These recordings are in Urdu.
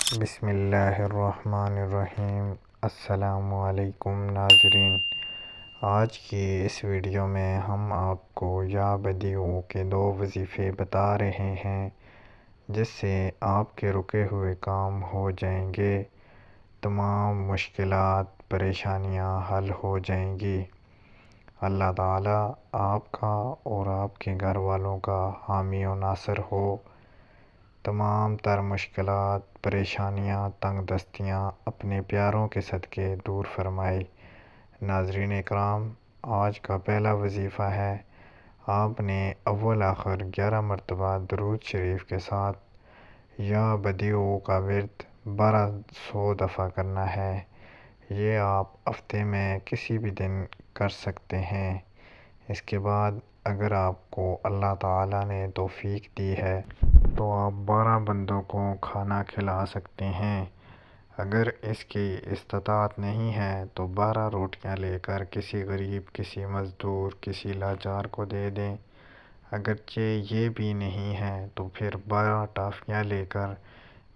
بسم اللہ الرحمن الرحیم۔ السلام علیکم ناظرین، آج کی اس ویڈیو میں ہم آپ کو یا بدیعو کے 2 وظیفے بتا رہے ہیں جس سے آپ کے رکے ہوئے کام ہو جائیں گے، تمام مشکلات پریشانیاں حل ہو جائیں گی۔ اللہ تعالیٰ آپ کا اور آپ کے گھر والوں کا حامی و ناصر ہو۔ تمام تر مشکلات، پریشانیاں، تنگ دستیاں اپنے پیاروں کے صدقے دور فرمائے۔ ناظرین اکرام، آج کا پہلا وظیفہ ہے، آپ نے اول آخر 11 مرتبہ درود شریف کے ساتھ یا بدیعو کا ورد 1200 دفعہ کرنا ہے۔ یہ آپ ہفتے میں کسی بھی دن کر سکتے ہیں۔ اس کے بعد اگر آپ کو اللہ تعالیٰ نے توفیق دی ہے تو آپ 12 بندوں کو کھانا کھلا سکتے ہیں۔ اگر اس کی استطاعت نہیں ہے تو 12 روٹیاں لے کر کسی غریب، کسی مزدور، کسی لاچار کو دے دیں۔ اگرچہ یہ بھی نہیں ہے تو پھر 12 ٹافیاں لے کر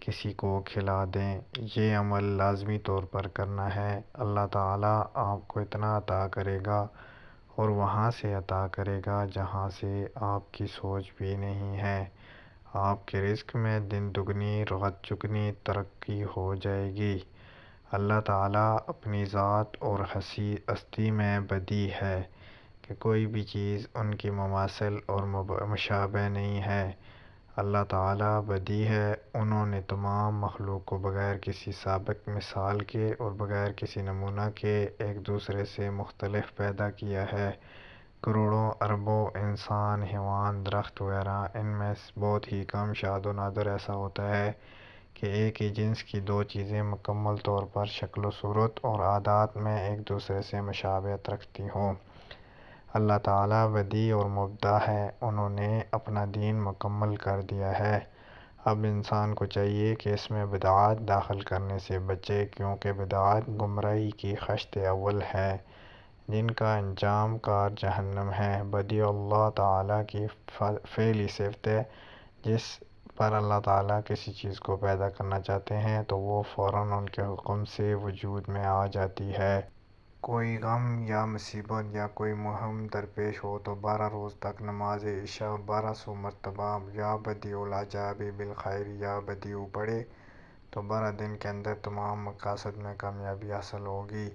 کسی کو کھلا دیں۔ یہ عمل لازمی طور پر کرنا ہے۔ اللہ تعالیٰ آپ کو اتنا عطا کرے گا اور وہاں سے عطا کرے گا جہاں سے آپ کی سوچ بھی نہیں ہے۔ آپ کے رزق میں دن دگنی رات چگنی ترقی ہو جائے گی۔ اللہ تعالیٰ اپنی ذات اور ہستی میں بدیع ہے کہ کوئی بھی چیز ان کی مماثل اور مشابہ نہیں ہے۔ اللہ تعالیٰ بدیع ہے، انہوں نے تمام مخلوق کو بغیر کسی سابق مثال کے اور بغیر کسی نمونہ کے ایک دوسرے سے مختلف پیدا کیا ہے۔ کروڑوں اربوں انسان، حیوان، درخت وغیرہ، ان میں بہت ہی کم شاد و نادر ایسا ہوتا ہے کہ ایک ہی جنس کی 2 چیزیں مکمل طور پر شکل و صورت اور عادات میں ایک دوسرے سے مشابہت رکھتی ہوں۔ اللہ تعالیٰ بدیع اور مبدع ہے، انہوں نے اپنا دین مکمل کر دیا ہے۔ اب انسان کو چاہیے کہ اس میں بدعات داخل کرنے سے بچے، کیونکہ بدعات گمراہی کی خشت اول ہے جن کا انجام کار جہنم ہے۔ بدیع اللہ تعالیٰ کی فعلی صفت ہے، جس پر اللہ تعالیٰ کسی چیز کو پیدا کرنا چاہتے ہیں تو وہ فوراً ان کے حکم سے وجود میں آ جاتی ہے۔ کوئی غم یا مصیبت یا کوئی مہم درپیش ہو تو 12 روز تک نماز عشاء اور 1200 مرتبہ یا بدیع العجائب بالخیر یا بدیع پڑھے تو 12 دن کے اندر تمام مقاصد میں کامیابی حاصل ہوگی۔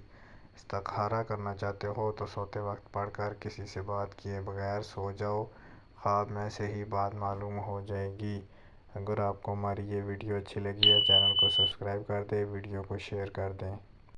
استخارہ کرنا چاہتے ہو تو سوتے وقت پڑھ کر کسی سے بات کیے بغیر سو جاؤ، خواب میں سے ہی بات معلوم ہو جائے گی۔ اگر آپ کو ہماری یہ ویڈیو اچھی لگی ہے، چینل کو سبسکرائب کر دیں، ویڈیو کو شیئر کر دیں۔